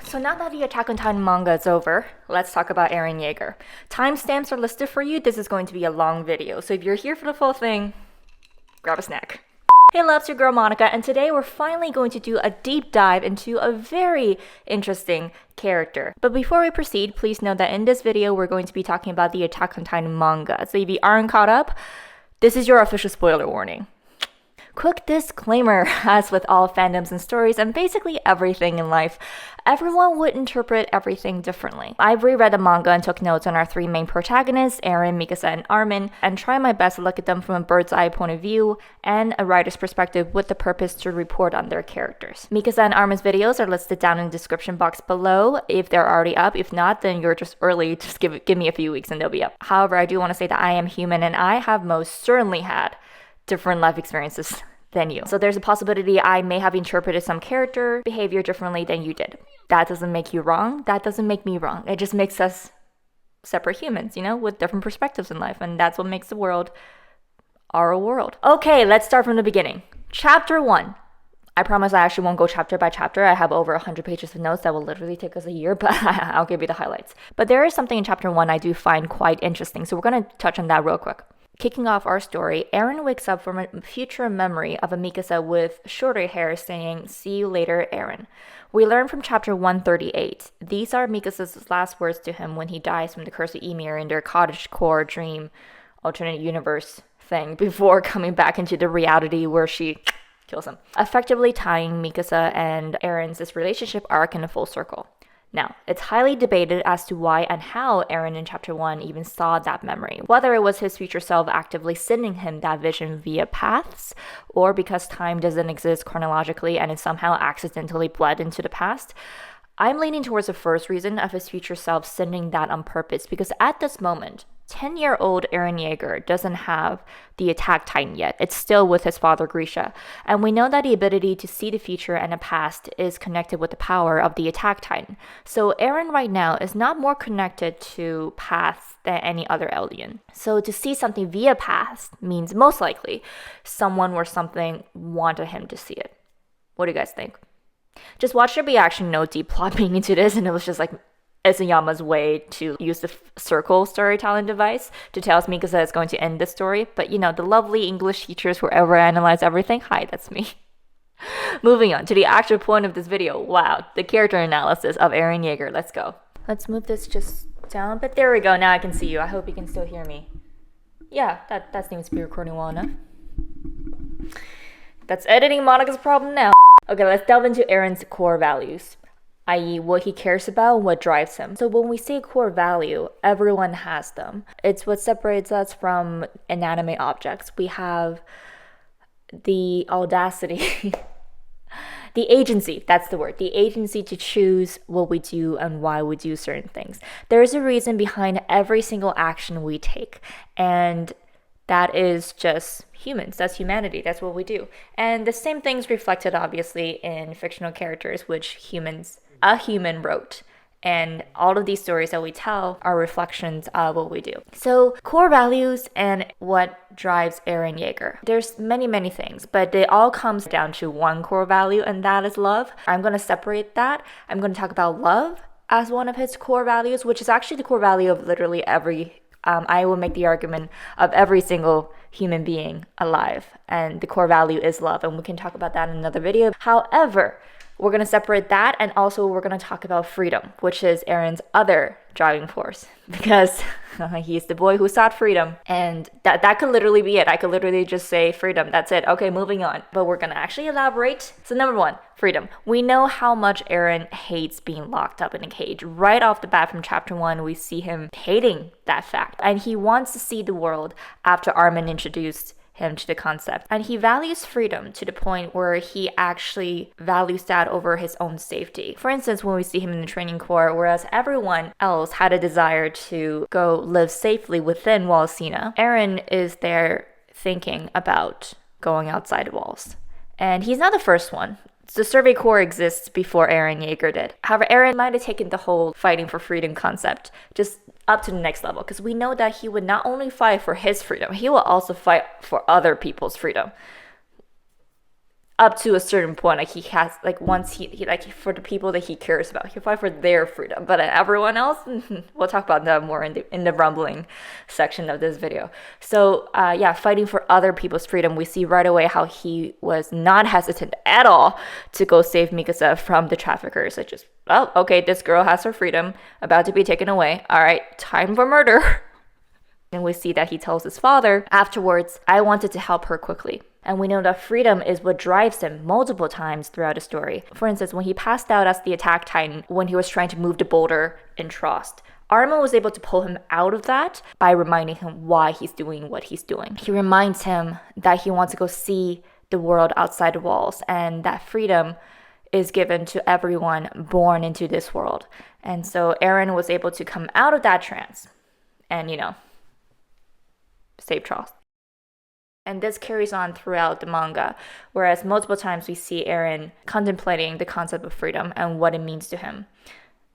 So now that the Attack on Titan manga is over, let's talk about Eren Jaeger. Timestamps are listed for you. This is going to be a long video, so if you're here for the full thing, grab a snack. Hey loves, your girl Monica, and today we're finally going to do a deep dive into a very interesting character. But before we proceed, please know that in this video we're going to be talking about the Attack on Titan manga. So if you aren't caught up, this is your official spoiler warning. Quick disclaimer, as with all fandoms and stories and basically everything in life, everyone would interpret everything differently. I've reread the manga and took notes on our three main protagonists, Eren, Mikasa, and Armin, and try my best to look at them from a bird's eye point of view and a writer's perspective with the purpose to report on their characters. Mikasa and Armin's videos are listed down in the description box below if they're already up. If not, then you're just early. Just give me a few weeks and they'll be up. However, I do want to say that I am human and I have most certainly had different life experiences than you. So there's a possibility I may have interpreted some character behavior differently than you did. That doesn't make you wrong. That doesn't make me wrong. It just makes us separate humans, with different perspectives in life. And that's what makes the world our world. Okay, let's start from the beginning. Chapter 1. I promise I actually won't go chapter by chapter. I have over 100 pages of notes that will literally take us a year, but I'll give you the highlights. But there is something in chapter 1 I do find quite interesting. So we're going to touch on that real quick. Kicking off our story, Eren wakes up from a future memory of a Mikasa with shorter hair saying, "See you later, Eren." We learn from chapter 138. These are Mikasa's last words to him when he dies from the curse of Ymir in their cottagecore dream alternate universe thing before coming back into the reality where she kills him, effectively tying Mikasa and Eren's relationship arc in a full circle. Now, it's highly debated as to why and how Eren in chapter 1 even saw that memory, whether it was his future self actively sending him that vision via paths, or because time doesn't exist chronologically and it somehow accidentally bled into the past. I'm leaning towards the first reason of his future self sending that on purpose, because at this moment, 10-year-old Eren Jaeger doesn't have the attack titan yet. It's still with his father Grisha. And we know that the ability to see the future and the past is connected with the power of the attack titan. So Eren right now is not more connected to paths than any other alien. So to see something via past means most likely someone or something wanted him to see it. What do you guys think? Just watch there be actually no deep plot being into this, and it was just like Isayama's way to use the circle storytelling device to tell us Mikasa is going to end the story. But the lovely English teachers who overanalyze everything, hi, that's me. Moving on to the actual point of this video. Wow, the character analysis of Eren Jaeger. Let's go. Let's move this just down a bit. There we go. Now I can see you. I hope you can still hear me. Yeah, that seems to be recording well enough. That's editing Monica's problem now. Okay, let's delve into Eren's core values, i.e. what he cares about and what drives him. So when we say core value, everyone has them. It's what separates us from inanimate objects. We have the audacity, the agency, that's the word, the agency to choose what we do and why we do certain things. There is a reason behind every single action we take, and that is just humans. That's humanity. That's what we do. And the same thing's reflected obviously in fictional characters, which a human wrote. And all of these stories that we tell are reflections of what we do. So core values and what drives Eren Jaeger. There's many, many things, but it all comes down to one core value, and that is love. I'm going to separate that. I'm going to talk about love as one of his core values, which is actually the core value of literally every I will make the argument of every single human being alive, and the core value is love, and we can talk about that in another video. However, we're going to separate that, and also we're going to talk about freedom, which is Eren's other driving force, because he's the boy who sought freedom, and that could literally be it. I could literally just say freedom, that's it. Okay, moving on. But we're going to actually elaborate. So number 1, freedom. We know how much Eren hates being locked up in a cage. Right off the bat from chapter 1, we see him hating that fact, and he wants to see the world after Armin introduced him to the concept. And he values freedom to the point where he actually values that over his own safety. For instance, when we see him in the training corps, whereas everyone else had a desire to go live safely within Wallacina, Eren is there thinking about going outside the walls. And he's not the first one. The Survey Corps exists before Eren Jaeger did. However, Eren might have taken the whole fighting for freedom concept just up to the next level, because we know that he would not only fight for his freedom, he will also fight for other people's freedom. up to a certain point. Like he has, like once he like for the people that he cares about, he'll fight for their freedom. But everyone else, we'll talk about that more in the rumbling section of this video. So yeah, fighting for other people's freedom, we see right away how he was not hesitant at all to go save Mikasa from the traffickers. Like just, oh, okay, this girl has her freedom about to be taken away. All right, time for murder. And we see that he tells his father afterwards, I wanted to help her quickly. And we know that freedom is what drives him multiple times throughout the story. For instance, when he passed out as the attack titan, when he was trying to move the boulder in Trost, Armin was able to pull him out of that by reminding him why he's doing what he's doing. He reminds him that he wants to go see the world outside the walls, and that freedom is given to everyone born into this world. And so Eren was able to come out of that trance and, save Trost. And this carries on throughout the manga, whereas multiple times we see Eren contemplating the concept of freedom and what it means to him.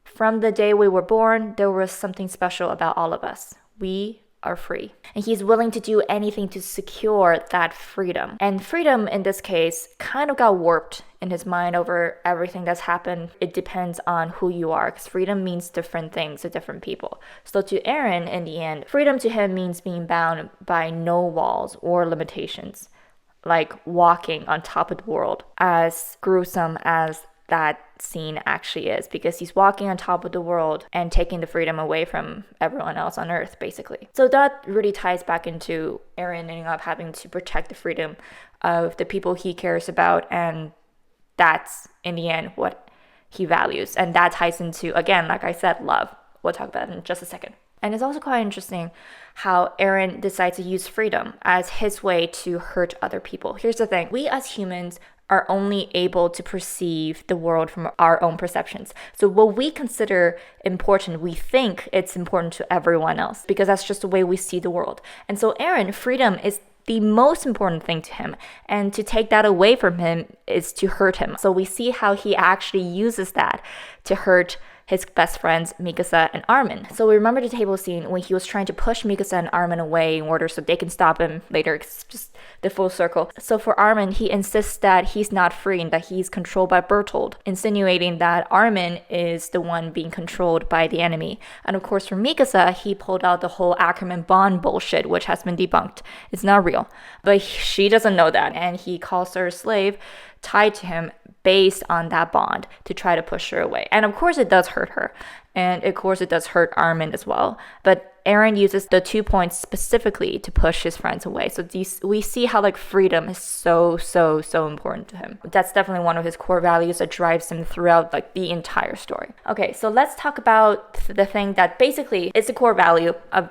From the day we were born, there was something special about all of us. We are free. And he's willing to do anything to secure that freedom. And freedom in this case kind of got warped in his mind over everything that's happened. It depends on who you are, because freedom means different things to different people. So to Eren, in the end, freedom to him means being bound by no walls or limitations, like walking on top of the world, as gruesome as that scene actually is, because he's walking on top of the world and taking the freedom away from everyone else on Earth, basically. So that really ties back into Eren ending up having to protect the freedom of the people he cares about, and that's, in the end, what he values. And that ties into, again, like I said, love. We'll talk about it in just a second. And it's also quite interesting how Eren decides to use freedom as his way to hurt other people. Here's the thing. We as humans are only able to perceive the world from our own perceptions. So what we consider important, we think it's important to everyone else, because that's just the way we see the world. And so Eren, freedom is the most important thing to him, and to take that away from him is to hurt him. So we see how he actually uses that to hurt his best friends Mikasa and Armin. So we remember the table scene when he was trying to push Mikasa and Armin away in order so they can stop him later. It's just the full circle. So for Armin, he insists that he's not free and that he's controlled by Bertold, insinuating that Armin is the one being controlled by the enemy. And of course for Mikasa, he pulled out the whole Ackerman bond bullshit, which has been debunked. It's not real. But she doesn't know that, and he calls her a slave tied to him based on that bond to try to push her away. And of course it does hurt her. And of course it does hurt Armin as well. But Eren uses the 2 points specifically to push his friends away. So we see how freedom is so important to him. That's definitely one of his core values that drives him throughout the entire story. Okay, so let's talk about the thing that basically is the core value of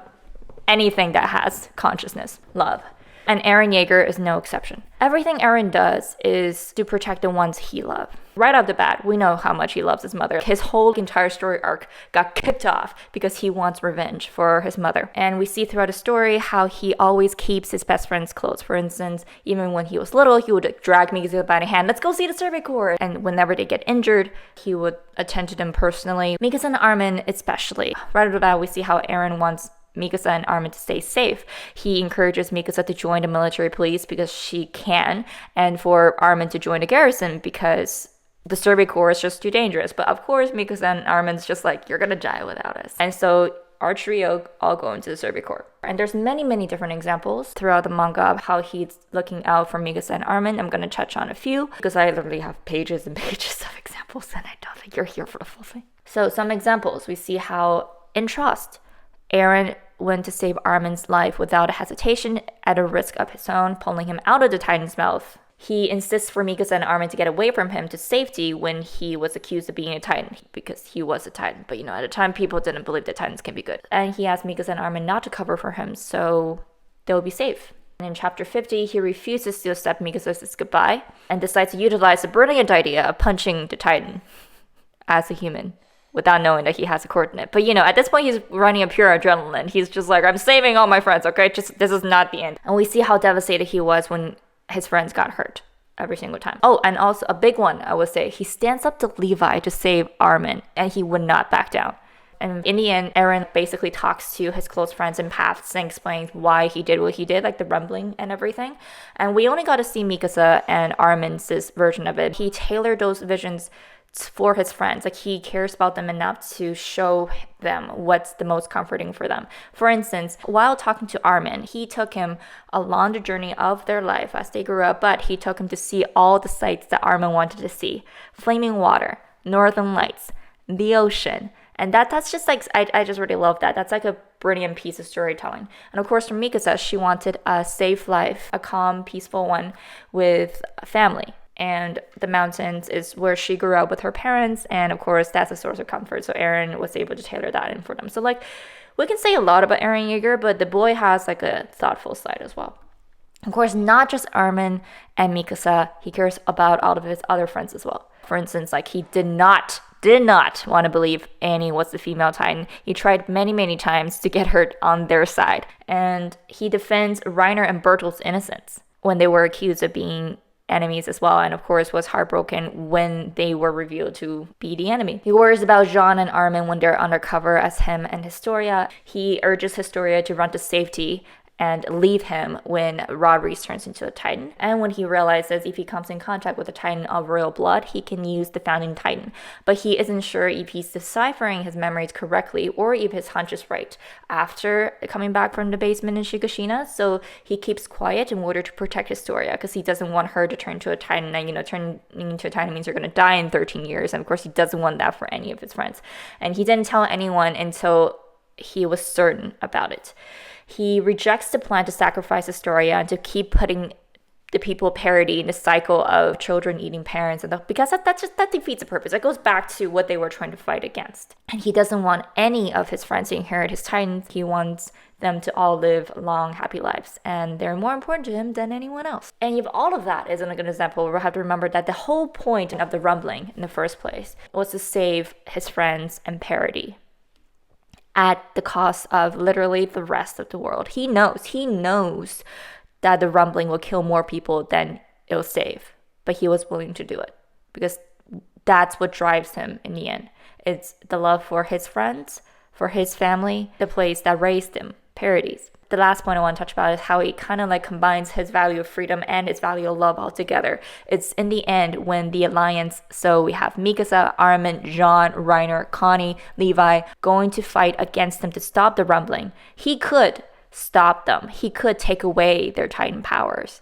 anything that has consciousness: love. And Eren Jaeger is no exception. Everything Eren does is to protect the ones he loves. Right off the bat, we know how much he loves his mother. His whole entire story arc got kicked off because he wants revenge for his mother. And we see throughout the story how he always keeps his best friends close. For instance, even when he was little, he would drag Mikasa by the hand, let's go see the Survey Corps. And whenever they get injured, he would attend to them personally. Mikasa and Armin especially. Right off the bat, we see how Eren wants Mikasa and Armin to stay safe. He encourages Mikasa to join the military police because she can, and for Armin to join the garrison because the Survey Corps is just too dangerous. But of course, Mikasa and Armin's just like, you're gonna die without us. And so our trio all go into the Survey Corps. And there's many different examples throughout the manga of how he's looking out for Mikasa and Armin. I'm gonna touch on a few because I literally have pages and pages of examples, and I don't think you're here for the full thing. So some examples, we see how in Trost, Eren went to save Armin's life without a hesitation at a risk of his own, pulling him out of the Titan's mouth. He insists for Mikasa and Armin to get away from him to safety when he was accused of being a Titan, because he was a Titan. But at the time, people didn't believe that Titans can be good. And he asked Mikasa and Armin not to cover for him so they'll be safe. And in chapter 50, he refuses to accept Mikasa's goodbye and decides to utilize the brilliant idea of punching the Titan as a human, without knowing that he has a coordinate. But at this point, he's running a pure adrenaline. He's just like, I'm saving all my friends, okay? This is not the end. And we see how devastated he was when his friends got hurt every single time. Oh, and also a big one, I would say, he stands up to Levi to save Armin, and he would not back down. And in the end, Eren basically talks to his close friends and paths and explains why he did what he did, like the rumbling and everything. And we only got to see Mikasa and Armin's version of it. He tailored those visions for his friends. Like, he cares about them enough to show them what's the most comforting for them. For instance, while talking to Armin, he took him along the journey of their life as they grew up, but he took him to see all the sights that Armin wanted to see. Flaming water, northern lights, the ocean. And that's just like, I just really love that. That's like a brilliant piece of storytelling. And of course, for Mikasa, she wanted a safe life, a calm, peaceful one with family. And the mountains is where she grew up with her parents. And of course, that's a source of comfort. So Eren was able to tailor that in for them. So like, we can say a lot about Eren Jaeger, but the boy has like a thoughtful side as well. Of course, not just Armin and Mikasa, he cares about all of his other friends as well. For instance, like, he did not want to believe Annie was the female Titan. He tried many times to get her on their side. And he defends Reiner and Bertolt's innocence when they were accused of being enemies as well, and of course was heartbroken when they were revealed to be the enemy. He worries about Jean and Armin when they're undercover as him and Historia. He urges Historia to run to safety and leave him when Rodriguez turns into a Titan. And when he realizes if he comes in contact with a Titan of royal blood, he can use the founding Titan. But he isn't sure if he's deciphering his memories correctly or if his hunch is right after coming back from the basement in Shigashina. So he keeps quiet in order to protect Historia, because he doesn't want her to turn to a Titan. And, turning into a Titan means you're going to die in 13 years. And of course, he doesn't want that for any of his friends. And he didn't tell anyone until he was certain about it. He rejects the plan to sacrifice Historia and to keep putting the people of parody in the cycle of children eating parents, because that defeats the purpose. It goes back to what they were trying to fight against. And he doesn't want any of his friends to inherit his Titans. He wants them to all live long, happy lives, and they're more important to him than anyone else. And if all of that isn't a good example, we'll have to remember that the whole point of the rumbling in the first place was to save his friends and parody, at the cost of literally the rest of the world. He knows that the rumbling will kill more people than it'll save, but he was willing to do it because that's what drives him in the end. It's the love for his friends, for his family, the place that raised him, Parodies. The last point I want to touch about is how he kind of like combines his value of freedom and his value of love all together. It's in the end when the alliance, so we have Mikasa, Armin, Jean, Reiner, Connie, Levi, going to fight against them to stop the rumbling. He could stop them. He could take away their Titan powers,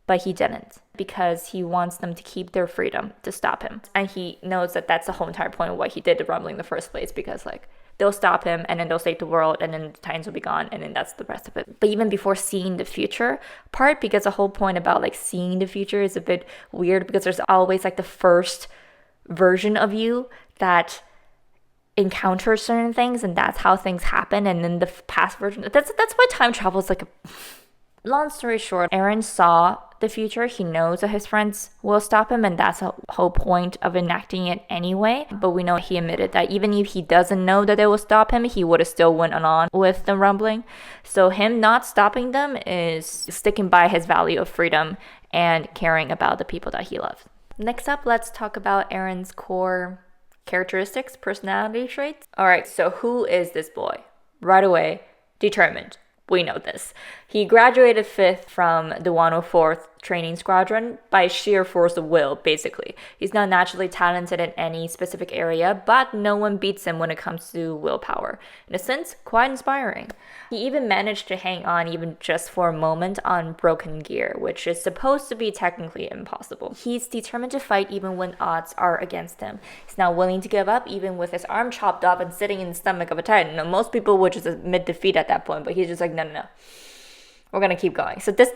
but he didn't, because he wants them to keep their freedom to stop him. And he knows that that's the whole entire point of why he did the rumbling in the first place, because like, they'll stop him and then they'll save the world and then the Titans will be gone and then that's the rest of it. But even before seeing the future part, because the whole point about like seeing the future is a bit weird, because there's always like the first version of you that encounters certain things and that's how things happen, and then the past version, that's why time travel is like a... Long story short, Eren saw the future. He knows that his friends will stop him, and that's the whole point of enacting it anyway. But we know he admitted that even if he doesn't know that they will stop him, he would have still went on with the rumbling. So him not stopping them is sticking by his value of freedom and caring about the people that he loves. Next up, let's talk about Eren's core characteristics, personality traits. Alright, so who is this boy? Right away, determined. We know this. He graduated 5th from the 104th Training Squadron by sheer force of will, basically. He's not naturally talented in any specific area, but no one beats him when it comes to willpower. In a sense, quite inspiring. He even managed to hang on even just for a moment on broken gear, which is supposed to be technically impossible. He's determined to fight even when odds are against him. He's not willing to give up even with his arm chopped off and sitting in the stomach of a Titan. Now, most people would just admit defeat at that point, but he's just like, no. We're gonna keep going. So this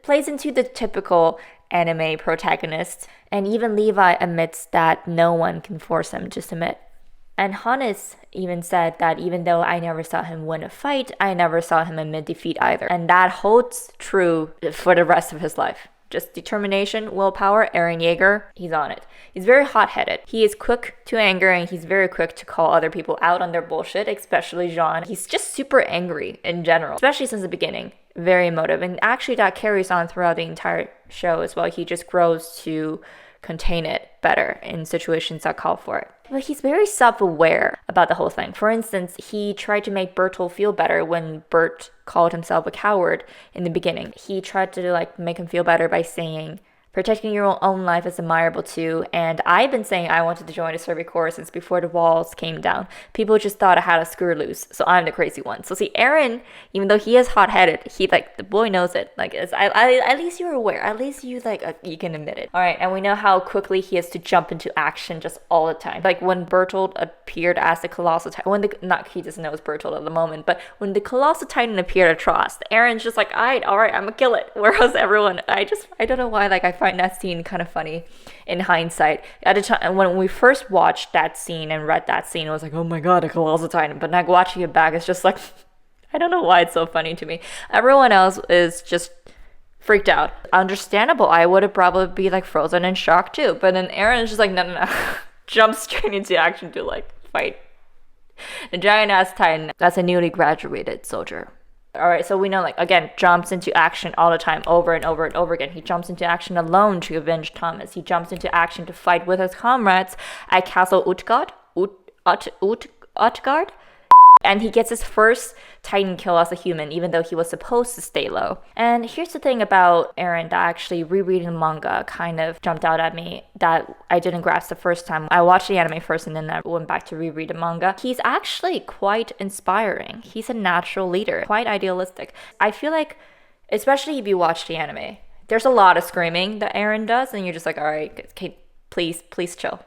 plays into the typical anime protagonist, and even Levi admits that no one can force him to submit. And Hannes even said that even though I never saw him win a fight, I never saw him admit defeat either. And that holds true for the rest of his life. Just determination, willpower, Eren Jaeger, he's on it. He's very hot-headed. He is quick to anger, and he's very quick to call other people out on their bullshit, especially Jean. He's just super angry in general, especially since the beginning. Very emotive, and actually that carries on throughout the entire show as well. He just grows to contain it better in situations that call for it. But he's very self-aware about the whole thing. For instance, he tried to make Bertolt feel better when Bert called himself a coward in the beginning. He tried to like make him feel better by saying, protecting your own life is admirable too. And I've been saying I wanted to join the Survey Corps since before the walls came down. People just thought I had a screw loose, so I'm the crazy one. So see, Eren, even though he is hot-headed, he like the boy knows it. Like at least you're aware. At least you you can admit it. All right, and we know how quickly he has to jump into action just all the time. Like when Bertolt appeared as the Colossal Titan, he doesn't know it's Bertolt at the moment, but when the Colossal Titan appeared at Trost, Eren's just like, all right, I'm gonna kill it. Whereas everyone, I don't know why. Like I find that scene kind of funny in hindsight. At the time when we first watched that scene and read that scene, I was like, oh my god, a Colossal Titan. But now watching it back, it's just like, I don't know why it's so funny to me. Everyone else is just freaked out. Understandable. I would have probably be like frozen in shock too. But then Eren's just like, no. Jumps straight into action to like fight the giant ass Titan. That's a newly graduated soldier. Alright, so we know, like, again, jumps into action all the time, over and over and over again. He jumps into action alone to avenge Thomas. He jumps into action to fight with his comrades at Castle Utgard. Utgard? And he gets his first Titan kill as a human, even though he was supposed to stay low. And here's the thing about Eren that actually rereading the manga kind of jumped out at me that I didn't grasp the first time. I watched the anime first and then I went back to reread the manga. He's actually quite inspiring. He's a natural leader, quite idealistic. I feel like, especially if you watch the anime, there's a lot of screaming that Eren does and you're just like, all right, okay, please chill.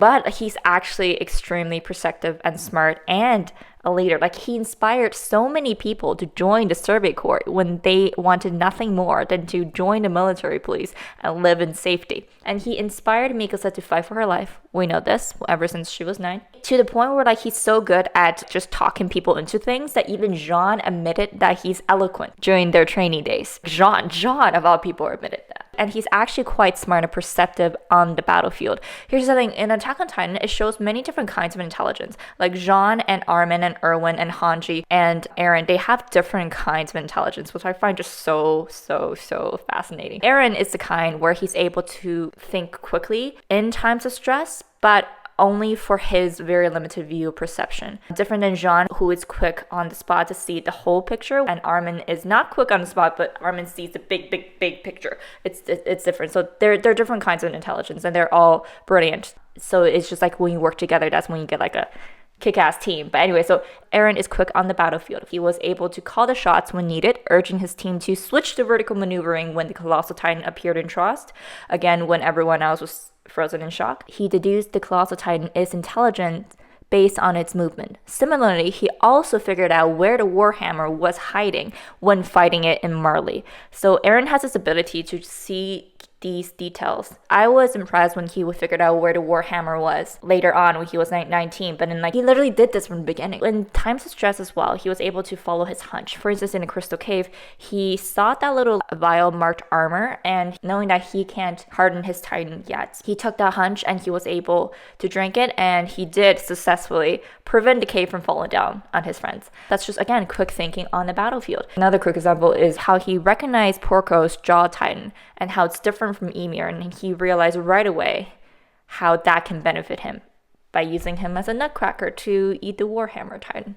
But he's actually extremely perceptive and smart and a leader. Like, he inspired so many people to join the Survey Corps when they wanted nothing more than to join the military police and live in safety. And he inspired Mikasa to fight for her life. We know this ever since she was 9. To the point where like he's so good at just talking people into things that even Jean admitted that he's eloquent during their training days. Jean of all people admitted that. And he's actually quite smart and perceptive on the battlefield. Here's the thing, in Attack on Titan, it shows many different kinds of intelligence. Like Jean and Armin and Erwin and Hanji and Eren, they have different kinds of intelligence, which I find just so fascinating. Eren is the kind where he's able to think quickly in times of stress, but only for his very limited view of perception. Different than Jean, who is quick on the spot to see the whole picture, and Armin is not quick on the spot, but Armin sees the big picture. It's different. So they're different kinds of intelligence, and they're all brilliant. So it's just like when you work together, that's when you get like a kick-ass team. But anyway, so Eren is quick on the battlefield. He was able to call the shots when needed, urging his team to switch to vertical maneuvering when the Colossal Titan appeared in Trost. Again, when everyone else was frozen in shock. He deduced the Colossal Titan is intelligent based on its movement. Similarly, he also figured out where the Warhammer was hiding when fighting it in Marley. So Eren has this ability to see these details. I was impressed when he figured out where the Warhammer was later on when he was 19, but then like he literally did this from the beginning. In times of stress as well, he was able to follow his hunch. For instance, in the Crystal Cave, he saw that little vial marked armor, and knowing that he can't harden his Titan yet, he took that hunch and he was able to drink it, and he did successfully prevent the cave from falling down on his friends. That's just, again, quick thinking on the battlefield. Another quick example is how he recognized Porco's jaw Titan and how it's different from Ymir, and he realized right away how that can benefit him by using him as a nutcracker to eat the Warhammer Titan.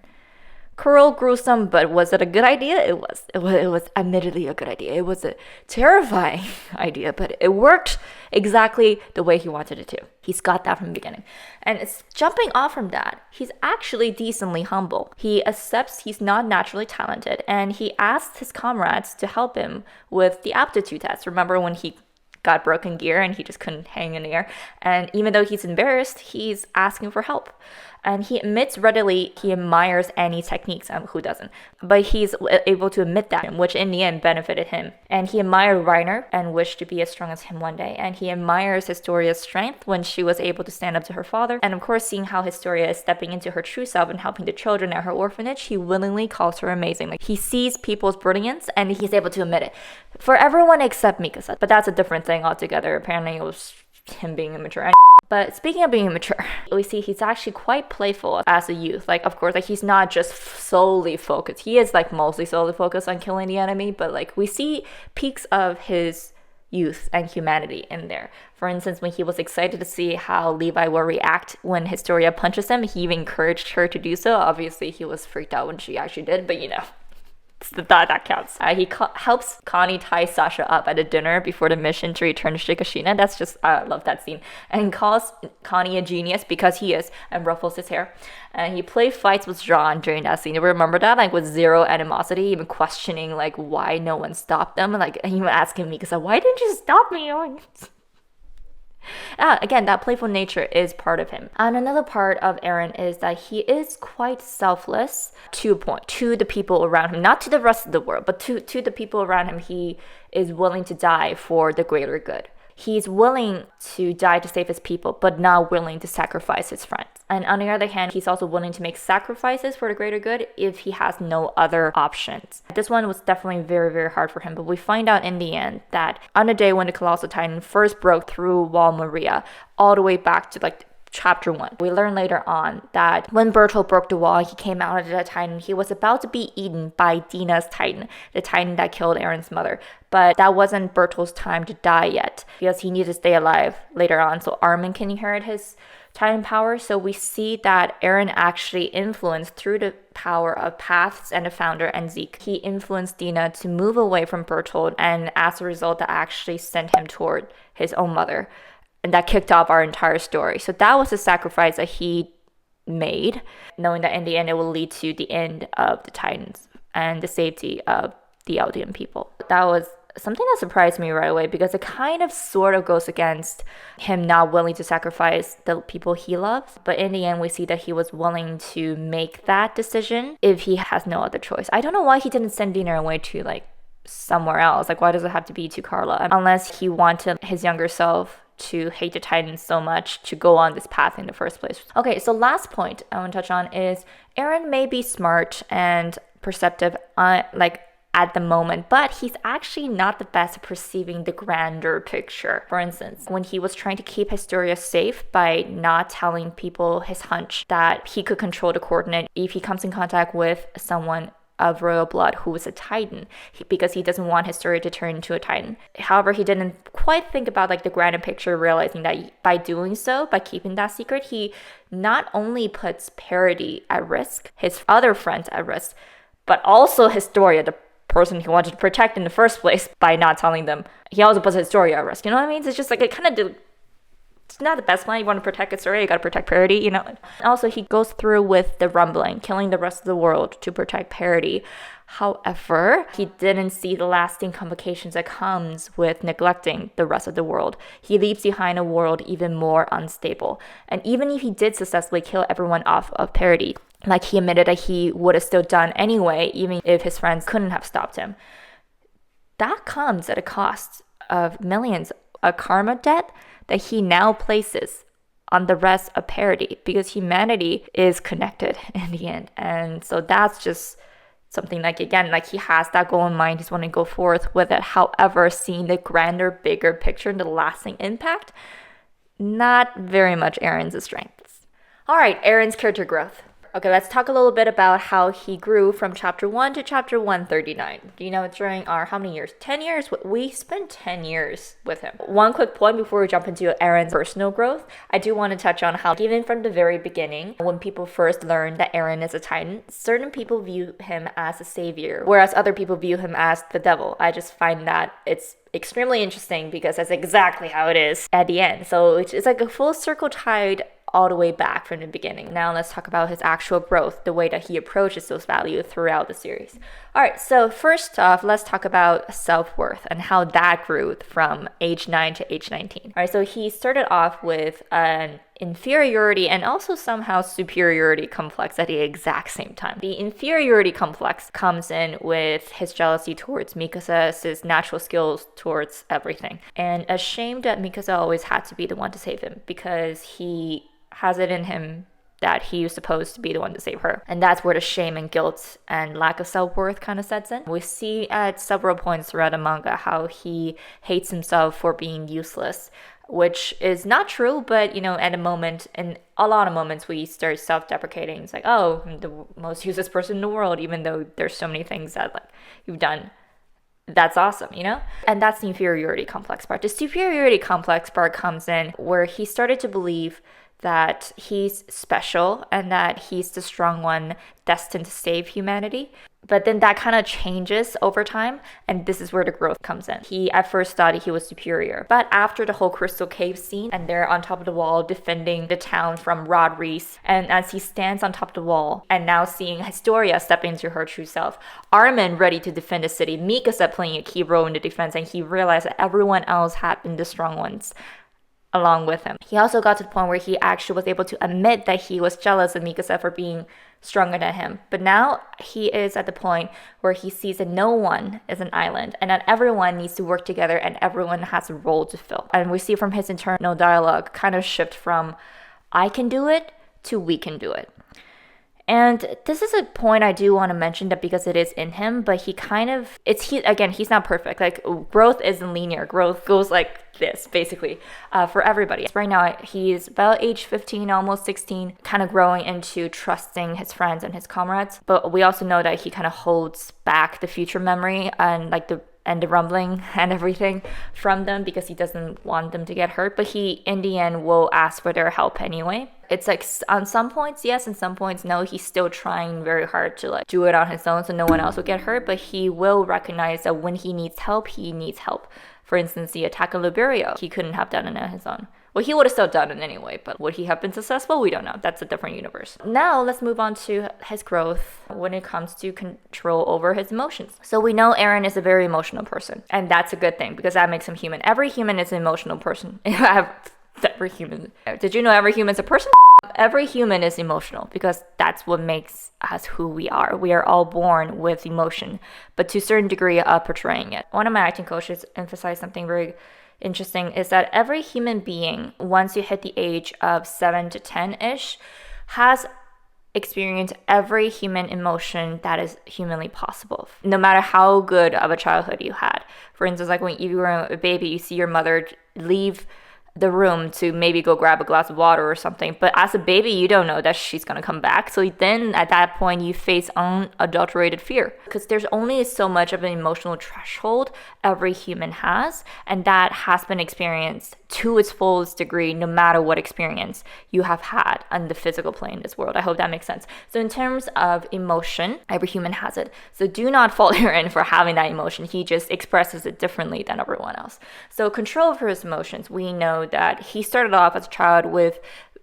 Cruel, gruesome, but was it a good idea? It was. It was admittedly a good idea. It was a terrifying idea, but it worked exactly the way he wanted it to. He's got that from the beginning. And it's jumping off from that, he's actually decently humble. He accepts he's not naturally talented, and he asks his comrades to help him with the aptitude test. Remember when he got broken gear and he just couldn't hang in the air? And even though he's embarrassed, he's asking for help. And he admits readily he admires any techniques. Who doesn't? But he's able to admit that, which in the end benefited him. And he admired Reiner and wished to be as strong as him one day. And he admires Historia's strength when she was able to stand up to her father. And of course, seeing how Historia is stepping into her true self and helping the children at her orphanage, he willingly calls her amazing. Like, he sees people's brilliance and he's able to admit it. For everyone except Mikasa. But that's a different thing altogether. Apparently it was him being immature. But speaking of being immature, we see he's actually quite playful as a youth. Like, of course, like he's not just solely focused. He is like mostly solely focused on killing the enemy, but like we see peaks of his youth and humanity in there. For instance, when he was excited to see how Levi will react when Historia punches him, he even encouraged her to do so. Obviously, he was freaked out when she actually did, but it's the thought that counts. He helps Connie tie Sasha up at a dinner before the mission to return to Shikashina. That's just, I love that scene. And calls Connie a genius because he is, and ruffles his hair. And he played fights with Jean during that scene. You remember that? Like with zero animosity, even questioning like why no one stopped them. Like even asking me, because why didn't you stop me? Again, that playful nature is part of him. And another part of Eren is that he is quite selfless to a point, to the people around him, not to the rest of the world, but to the people around him. He is willing to die for the greater good. He's willing to die to save his people, but not willing to sacrifice his friends. And on the other hand, he's also willing to make sacrifices for the greater good if he has no other options. This one was definitely very, very hard for him, but we find out in the end that on the day when the Colossal Titan first broke through Wall Maria, all the way back to like Chapter 1. We learn later on that when Bertolt broke the wall, he came out of the Titan. He was about to be eaten by Dina's Titan, the Titan that killed Eren's mother. But that wasn't Bertolt's time to die yet, because he needed to stay alive later on so Armin can inherit his Titan power. So we see that Eren actually influenced through the power of Paths and the founder and Zeke. He influenced Dina to move away from Bertolt, and as a result, that actually sent him toward his own mother. And that kicked off our entire story. So that was the sacrifice that he made, knowing that in the end it will lead to the end of the Titans and the safety of the Eldian people. That was something that surprised me right away, because it kind of sort of goes against him not willing to sacrifice the people he loves. But in the end, we see that he was willing to make that decision if he has no other choice. I don't know why he didn't send Dina away to like somewhere else. Like, why does it have to be to Carla? Unless he wanted his younger self to hate the Titans so much to go on this path in the first place. Okay, so last point I want to touch on is Eren may be smart and perceptive at the moment, but he's actually not the best at perceiving the grander picture. For instance, when he was trying to keep Historia safe by not telling people his hunch that he could control the coordinate if he comes in contact with someone of royal blood who was a Titan, because he doesn't want Historia to turn into a Titan. However, he didn't quite think about like the grander picture, realizing that by doing so, by keeping that secret, he not only puts Parody at risk, his other friends at risk, but also Historia, the person he wanted to protect in the first place, by not telling them. He also puts Historia at risk. You know what I mean? It's just like it kind of it's not the best plan. You want to protect Historia, you got to protect Parody, Also, he goes through with the rumbling, killing the rest of the world to protect Parody. However, he didn't see the lasting complications that comes with neglecting the rest of the world. He leaves behind a world even more unstable. And even if he did successfully kill everyone off of Parody, like he admitted that he would have still done anyway, even if his friends couldn't have stopped him, that comes at a cost of millions, a karma debt that he now places on the rest of Parody, because humanity is connected in the end. And so that's just something like, again, like he has that goal in mind. He's wanting to go forth with it. However, seeing the grander, bigger picture and the lasting impact, not very much Eren's strengths. All right, Eren's character growth. Okay, let's talk a little bit about how he grew from chapter 1 to chapter 139. During our, how many years? 10 years? We spent 10 years with him. One quick point before we jump into Eren's personal growth, I do want to touch on how even from the very beginning, when people first learn that Eren is a Titan, certain people view him as a savior, whereas other people view him as the devil. I just find that it's extremely interesting because that's exactly how it is at the end. So it's like a full circle tied all the way back from the beginning. Now let's talk about his actual growth, the way that he approaches those values throughout the series. All right, so first off, let's talk about self-worth and how that grew from age 9 to age 19. All right, so he started off with an inferiority and also somehow superiority complex at the exact same time. The inferiority complex comes in with his jealousy towards Mikasa, his natural skills towards everything, and ashamed that Mikasa always had to be the one to save him because he has it in him that he was supposed to be the one to save her. And that's where the shame and guilt and lack of self-worth kind of sets in. We see at several points throughout the manga how he hates himself for being useless, which is not true, but at a moment, in a lot of moments, we start self-deprecating. It's like, oh, I'm the most useless person in the world, even though there's so many things that like you've done that's awesome, you know? And that's the inferiority complex part. The superiority complex part comes in where he started to believe that he's special and that he's the strong one destined to save humanity. But then that kind of changes over time, and this is where the growth comes in. He at first thought he was superior, but after the whole crystal cave scene, and they're on top of the wall defending the town from Rod Reese, and as he stands on top of the wall, and now seeing Historia step into her true self, Armin ready to defend the city, Mikasa playing a key role in the defense, and he realized that everyone else had been the strong ones along with him. He also got to the point where he actually was able to admit that he was jealous of Mikasa for being stronger than him. But now he is at the point where he sees that no one is an island and that everyone needs to work together and everyone has a role to fill. And we see from his internal dialogue kind of shift from I can do it to we can do it. And this is a point I do want to mention that because it is in him, but he's not perfect. Like growth isn't linear. Growth goes like this, basically, for everybody. Right now, he's about age 15, almost 16, kind of growing into trusting his friends and his comrades. But we also know that he kind of holds back the future memory and like the rumbling and everything from them because he doesn't want them to get hurt. But he, in the end, will ask for their help anyway. It's like on some points, yes, and some points, no. He's still trying very hard to like do it on his own so no one else will get hurt. But he will recognize that when he needs help, he needs help. For instance, the attack of Liberia, he couldn't have done it on his own. Well, he would have still done it anyway, but would he have been successful? We don't know. That's a different universe. Now, let's move on to his growth when it comes to control over his emotions. So we know Eren is a very emotional person, and that's a good thing because that makes him human. Every human is an emotional person. Every human. Did you know every human is a person? Every human is emotional because that's what makes us who we are. We are all born with emotion, but to a certain degree of portraying it. One of my acting coaches emphasized something very interesting is that every human being, once you hit the age of 7 to 10-ish, has experienced every human emotion that is humanly possible, no matter how good of a childhood you had. For instance, like when you were a baby, you see your mother leave the room to maybe go grab a glass of water or something, but as a baby you don't know that she's gonna come back, so then at that point you face unadulterated fear because there's only so much of an emotional threshold every human has, and that has been experienced to its fullest degree no matter what experience you have had on the physical plane in this world. I hope that makes sense. So in terms of emotion, every human has it, so do not fault Eren for having that emotion. He just expresses it differently than everyone else. So control over his emotions, we know that he started off as a child with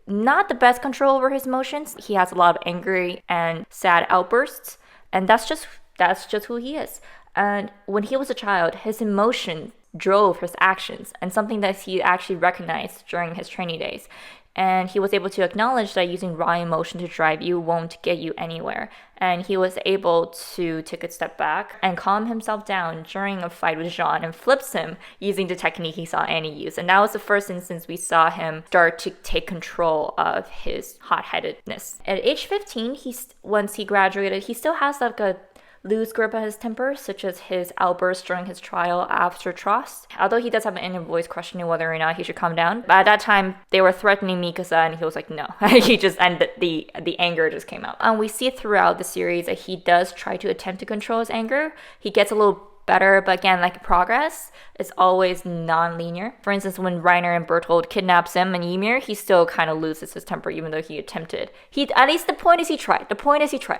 not the best control over his emotions. He has a lot of angry and sad outbursts, and that's just who he is. And when he was a child, his emotion drove his actions, and something that he actually recognized during his training days. And he was able to acknowledge that using raw emotion to drive you won't get you anywhere. And he was able to take a step back and calm himself down during a fight with Jean and flips him using the technique he saw Annie use. And that was the first instance we saw him start to take control of his hot-headedness. At age 15, once he graduated, he still has like a loose grip on his temper, such as his outbursts during his trial after Trost. Although he does have an inner voice questioning whether or not he should calm down. But at that time, they were threatening Mikasa and he was like, no. The anger just came out. And we see throughout the series that he does try to attempt to control his anger. He gets a little better, but again, like progress is always non-linear. For instance, when Reiner and Bertold kidnaps him and Ymir, he still kind of loses his temper even though he attempted. At least the point is he tried.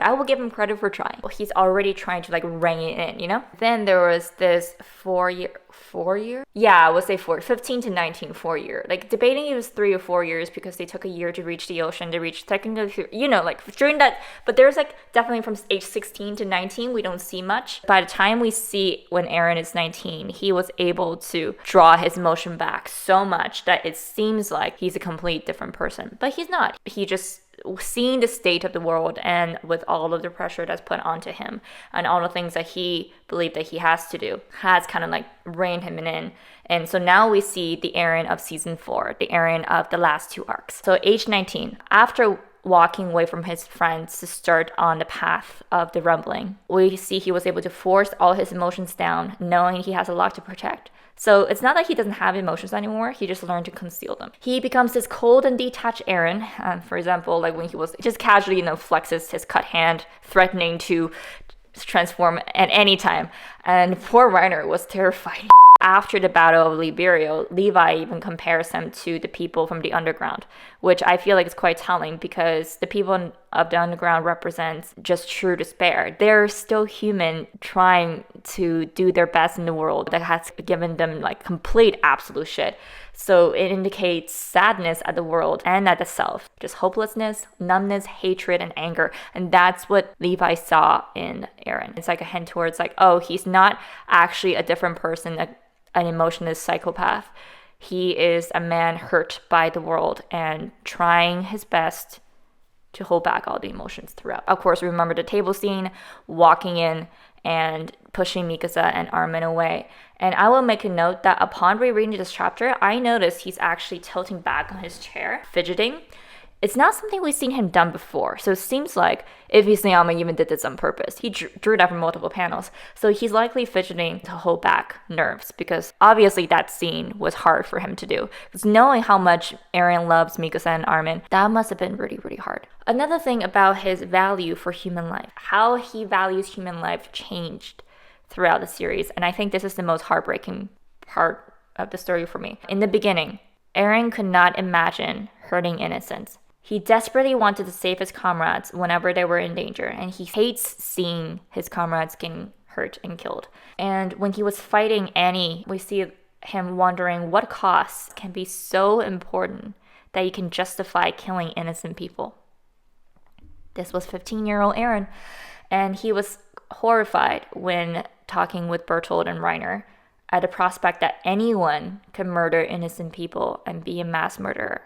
I will give him credit for trying. But he's already trying to like rein it in, you know? Then there was this 4 year? Yeah, I would say 15 to 19, 4 year. Like debating it was 3 or 4 years because they took a year to reach the ocean, to reach technically, like during that, but there's like definitely from age 16 to 19, we don't see much. By the time we see when Eren is 19, he was able to draw his emotion back so much that it seems like he's a complete different person, but he's not. He just seeing the state of the world and with all of the pressure that's put onto him and all the things that he believed that he has to do has kind of like reined him in. And so now we see the Eren of season 4, the Eren of the last 2 arcs. So age 19, after walking away from his friends to start on the path of the rumbling, we see he was able to force all his emotions down, knowing he has a lot to protect. So it's not like he doesn't have emotions anymore, he just learned to conceal them. He becomes this cold and detached Eren. For example, like when he was just casually, flexes his cut hand, threatening to transform at any time. And poor Reiner was terrified. After the Battle of Liberio, Levi even compares him to the people from the underground, which I feel like is quite telling because the people of the underground represents just true despair. They're still human trying to do their best in the world that has given them like complete absolute shit. So it indicates sadness at the world and at the self, just hopelessness, numbness, hatred, and anger. And that's what Levi saw in Eren. It's like a hint towards like, oh, he's not actually a different person, an emotionless psychopath. He is a man hurt by the world and trying his best to hold back all the emotions throughout. Of course, remember the table scene, walking in and pushing Mikasa and Armin away. And I will make a note that upon rereading this chapter, I noticed he's actually tilting back on his chair, fidgeting. It's not something we've seen him done before, so it seems like if Isayama even did this on purpose. He drew that from multiple panels, so he's likely fidgeting to hold back nerves, because obviously that scene was hard for him to do. Because knowing how much Eren loves Mikasa and Armin, that must have been really, really hard. Another thing about his value for human life, how he values human life changed throughout the series, and I think this is the most heartbreaking part of the story for me. In the beginning, Eren could not imagine hurting innocents. He desperately wanted to save his comrades whenever they were in danger, and he hates seeing his comrades getting hurt and killed. And when he was fighting Annie, we see him wondering what costs can be so important that you can justify killing innocent people. This was 15-year-old Eren, and he was horrified when talking with Bertold and Reiner at the prospect that anyone could murder innocent people and be a mass murderer.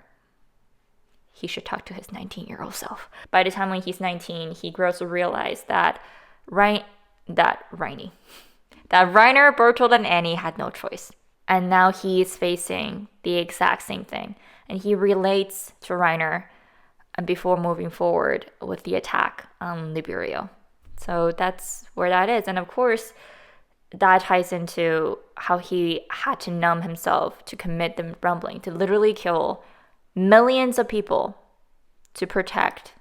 He should talk to his 19-year-old self. By the time when he's 19, he grows to realize that Reiner, Bertold, and Annie had no choice. And now he is facing the exact same thing. And he relates to Reiner before moving forward with the attack on Liberio. So that's where that is. And of course, that ties into how he had to numb himself to commit the rumbling, to literally kill millions of people to protect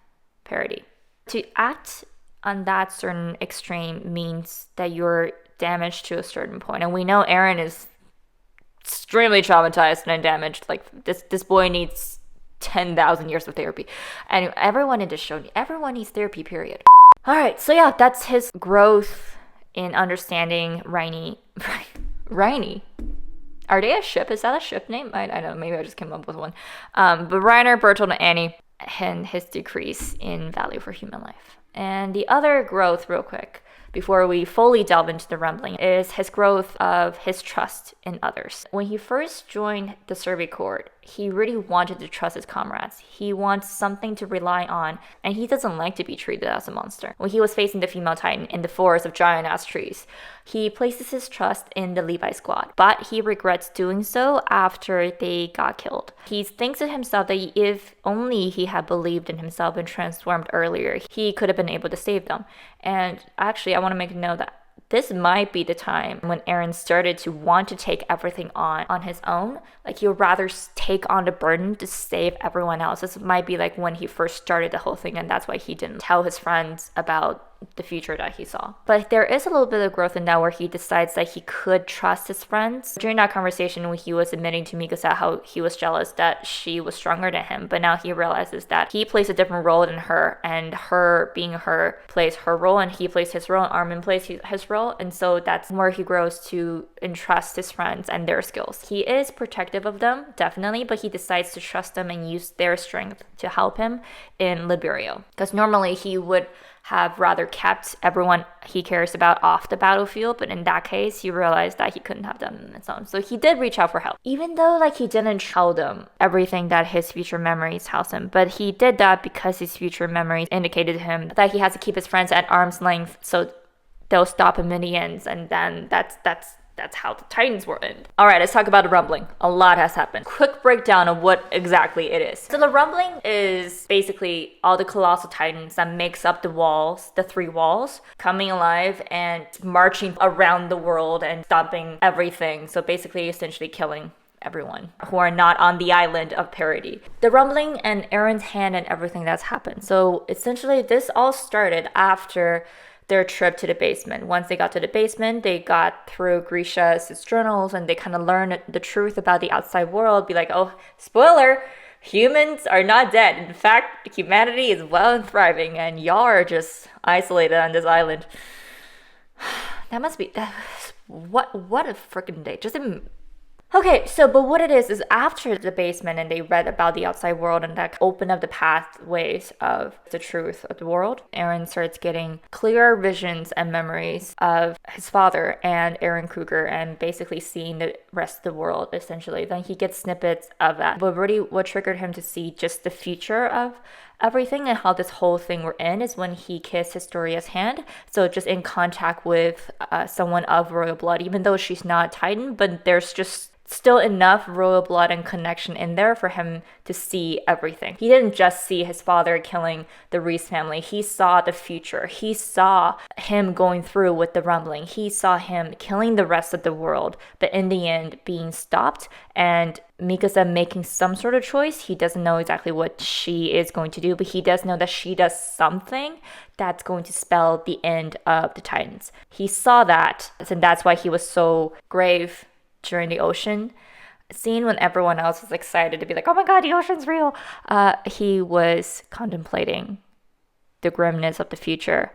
parity. To act on that certain extreme means that you're damaged to a certain point. And we know Eren is extremely traumatized and damaged. Like this boy needs 10,000 years of therapy. And everyone in this show, everyone needs therapy, period. All right, so yeah, that's his growth in understanding Reiny. Are they a ship? Is that a ship name? I don't know. Maybe I just came up with one. But Reiner, Bertold, and Annie, and his decrease in value for human life. And the other growth, real quick, before we fully delve into the rumbling, is his growth of his trust in others. When he first joined the Survey Corps, he really wanted to trust his comrades. He wants something to rely on, and he doesn't like to be treated as a monster. When he was facing the female titan in the forest of giant-ass trees, he places his trust in the Levi squad, but he regrets doing so after they got killed. He thinks to himself that if only he had believed in himself and transformed earlier, he could have been able to save them. And actually, I want to make a note that this might be the time when Eren started to want to take everything on his own. Like he would rather take on the burden to save everyone else. This might be like when he first started the whole thing, and that's why he didn't tell his friends about the future that he saw. But there is a little bit of growth in that where he decides that he could trust his friends. During that conversation when he was admitting to Mikasa how he was jealous that she was stronger than him, but now he realizes that he plays a different role than her, and her being her plays her role, and he plays his role, and Armin plays his role. And so that's where he grows to entrust his friends and their skills. He is protective of them, definitely, but he decides to trust them and use their strength to help him in Liberio. Because normally he would have rather kept everyone he cares about off the battlefield, but in that case, he realized that he couldn't have done it on his own. So he did reach out for help. Even though he didn't tell them everything that his future memories tells him, but he did that because his future memories indicated to him that he has to keep his friends at arm's length so they'll stop him in the end, and then that's how the Titans will end. All right, let's talk about the rumbling. A lot has happened. Quick breakdown of what exactly it is. So the rumbling is basically all the colossal Titans that makes up the walls, the 3 walls, coming alive and marching around the world and stomping everything. So basically, essentially killing everyone who are not on the island of parity. The rumbling and Eren's hand and everything that's happened. So essentially, this all started after their trip to the basement. Once they got to the basement, they got through Grisha's journals and they kind of learned the truth about the outside world. Be like, oh, spoiler, humans are not dead. In fact, humanity is well and thriving, and y'all are just isolated on this island. That must be what a freaking day. Okay, so but what it is after the basement and they read about the outside world and that opened up the pathways of the truth of the world, Eren starts getting clearer visions and memories of his father and Eren Kruger and basically seeing the rest of the world essentially. Then he gets snippets of that. But really what triggered him to see just the future of everything and how this whole thing we're in is when he kissed Historia's hand. So just in contact with someone of royal blood, even though she's not Titan, but there's just still enough royal blood and connection in there for him to see everything. He didn't just see his father killing the Reese family. He saw the future. He saw him going through with the rumbling. He saw him killing the rest of the world, but in the end being stopped and Mikasa making some sort of choice. He doesn't know exactly what she is going to do, but he does know that she does something that's going to spell the end of the Titans. He saw that, and that's why he was so grave during the ocean scene when everyone else was excited to be like, oh my god, the ocean's real. He was contemplating the grimness of the future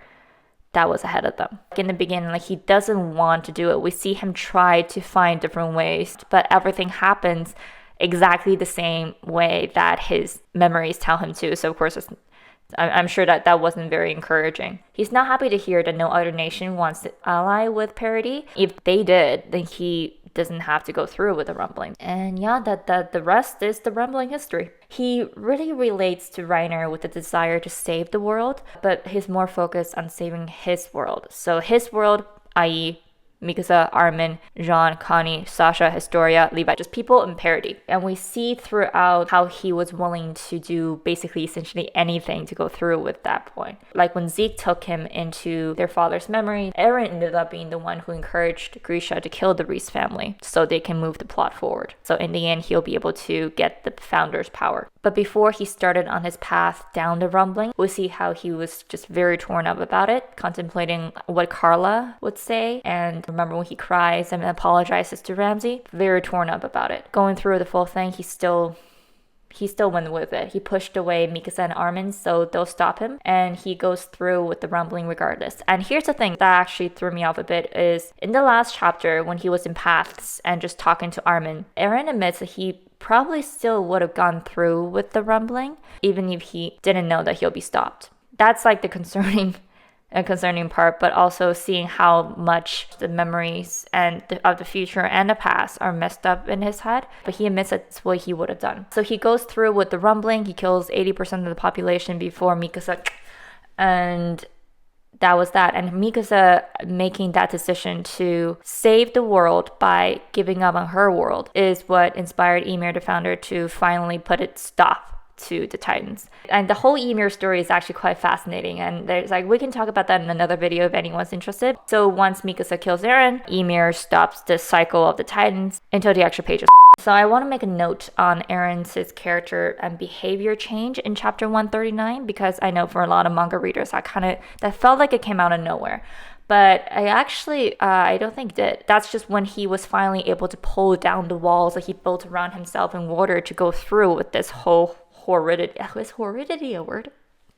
that was ahead of them. In the beginning, like, he doesn't want to do it. We see him try to find different ways, but everything happens exactly the same way that his memories tell him to. So of course I'm sure that wasn't very encouraging. He's not happy to hear that no other nation wants to ally with Parody. If they did, then he doesn't have to go through with the rumbling. And yeah, that the rest is the rumbling history. He really relates to Reiner with the desire to save the world, but he's more focused on saving his world. So his world, i.e. Mikasa, Armin, Jean, Connie, Sasha, Historia, Levi, just people in Parody. And we see throughout how he was willing to do basically essentially anything to go through with that point. Like when Zeke took him into their father's memory, Eren ended up being the one who encouraged Grisha to kill the Reese family so they can move the plot forward. So in the end, he'll be able to get the founder's power. But before he started on his path down the rumbling, we see how he was just very torn up about it, contemplating what Carla would say. And remember when he cries and apologizes to Ramsey? Very torn up about it. Going through the full thing, he still went with it. He pushed away Mikasa and Armin so they'll stop him, and he goes through with the rumbling regardless. And here's the thing that actually threw me off a bit is in the last chapter when he was in Paths and just talking to Armin, Eren admits that he probably still would have gone through with the rumbling even if he didn't know that he'll be stopped. That's like the concerning part, but also seeing how much the memories of the future and the past are messed up in his head. But he admits that's what he would have done. So he goes through with the rumbling. He kills 80% of the population before Mikasa, and that was that. And Mikasa making that decision to save the world by giving up on her world is what inspired Ymir, the founder, to finally put a stop to the Titans. And the whole Ymir story is actually quite fascinating, and there's like, we can talk about that in another video if anyone's interested. So once Mikasa kills Eren, Ymir stops the cycle of the Titans until the extra pages. So I want to make a note on Eren's character and behavior change in chapter 139, because I know for a lot of manga readers that felt like it came out of nowhere. But I don't think did. That's just when he was finally able to pull down the walls that he built around himself in order to go through with this whole horridity. Is horridity a word?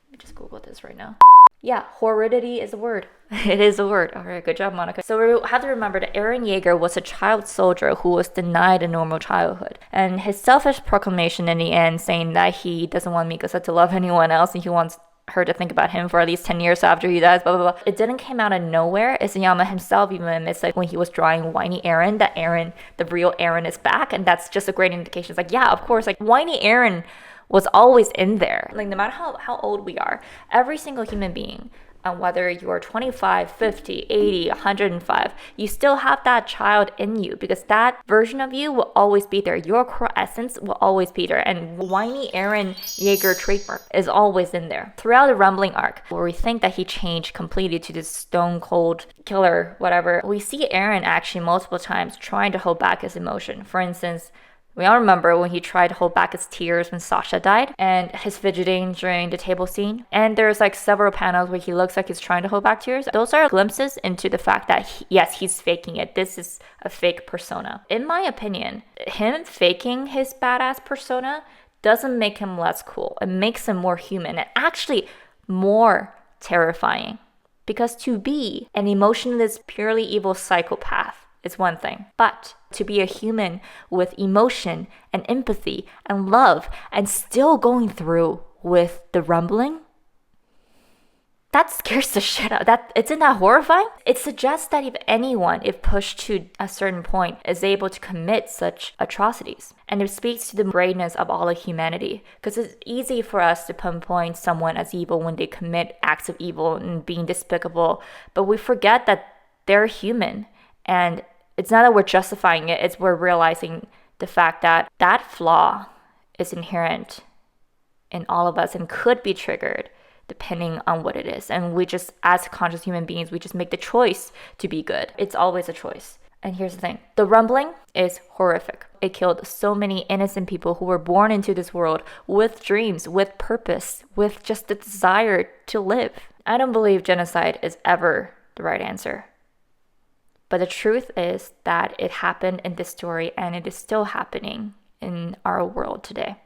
Let me just Google this right now. Yeah, horridity is a word. It is a word. All right, good job, Monica. So we have to remember that Eren Jaeger was a child soldier who was denied a normal childhood. And his selfish proclamation in the end saying that he doesn't want Mikasa to love anyone else and he wants her to think about him for at least 10 years after he dies, blah, blah, blah. It didn't come out of nowhere. Isayama himself even admits, like, when he was drawing whiny Eren, that Eren, the real Eren, is back. And that's just a great indication. It's like, yeah, of course, like, whiny Eren was always in there. Like, no matter how old we are, every single human being, whether you are 25, 50, 80, 105, you still have that child in you, because that version of you will always be there. Your core essence will always be there. And whiny Eren Jaeger trademark is always in there. Throughout the rumbling arc, where we think that he changed completely to this stone cold killer, whatever, we see Eren actually multiple times trying to hold back his emotion. For instance, We all remember when he tried to hold back his tears when Sasha died, and his fidgeting during the table scene. And there's like several panels where he looks like he's trying to hold back tears. Those are glimpses into the fact that yes, he's faking it. This is a fake persona. In my opinion, him faking his badass persona doesn't make him less cool. It makes him more human and actually more terrifying. Because to be an emotionless, purely evil psychopath is one thing, but to be a human with emotion and empathy and love and still going through with the rumbling, that scares the shit out. Isn't that horrifying? It suggests that if anyone, if pushed to a certain point, is able to commit such atrocities. And it speaks to the braveness of all of humanity. Because it's easy for us to pinpoint someone as evil when they commit acts of evil and being despicable. But we forget that they're human. And it's not that we're justifying it, it's we're realizing the fact that that flaw is inherent in all of us and could be triggered depending on what it is. And we just, as conscious human beings, we just make the choice to be good. It's always a choice. And here's the thing. The rumbling is horrific. It killed so many innocent people who were born into this world with dreams, with purpose, with just the desire to live. I don't believe genocide is ever the right answer. But the truth is that it happened in this story and it is still happening in our world today.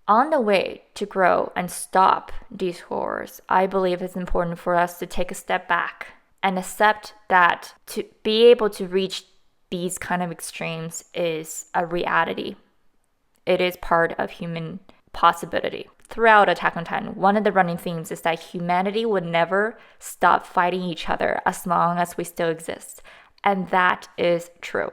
On the way to grow and stop these horrors, I believe it's important for us to take a step back and accept that to be able to reach these kind of extremes is a reality. It is part of human possibility. Throughout Attack on Titan, one of the running themes is that humanity would never stop fighting each other as long as we still exist. And that is true.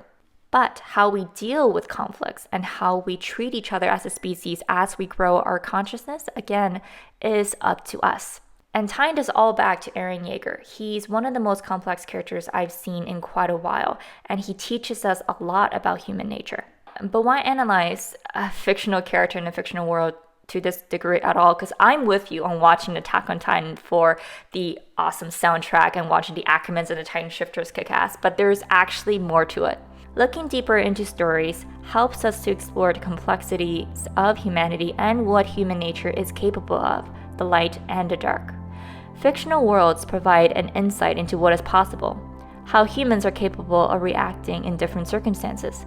But how we deal with conflicts and how we treat each other as a species as we grow our consciousness, again, is up to us. And tying this all back to Eren Jaeger, he's one of the most complex characters I've seen in quite a while, and he teaches us a lot about human nature. But why analyze a fictional character in a fictional world to this degree at all? Because I'm with you on watching Attack on Titan for the awesome soundtrack and watching the Ackermans and the Titan Shifters kick ass, but there's actually more to it. Looking deeper into stories helps us to explore the complexities of humanity and what human nature is capable of, the light and the dark. Fictional worlds provide an insight into what is possible, how humans are capable of reacting in different circumstances.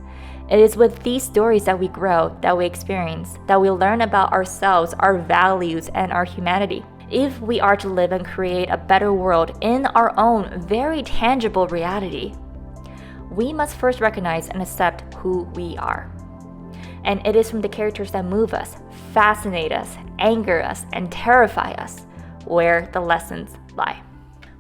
It is with these stories that we grow, that we experience, that we learn about ourselves, our values, and our humanity. If we are to live and create a better world in our own very tangible reality, we must first recognize and accept who we are. And it is from the characters that move us, fascinate us, anger us, and terrify us where the lessons lie.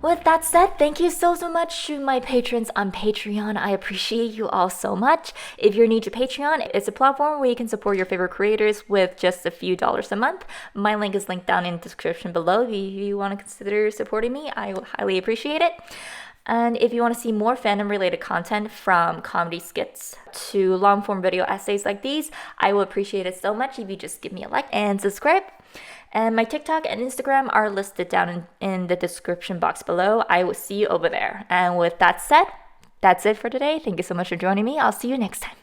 With that said, thank you so much to my patrons on Patreon. I appreciate you all so much. If you're new to Patreon, it's a platform where you can support your favorite creators with just a few dollars a month. My link is linked down in the description below. If you want to consider supporting me, I will highly appreciate it. And if you want to see more fandom-related content, from comedy skits to long-form video essays like these, I will appreciate it so much if you just give me a like and subscribe. And my TikTok and Instagram are listed down in the description box below. I will see you over there. And with that said, that's it for today. Thank you so much for joining me. I'll see you next time.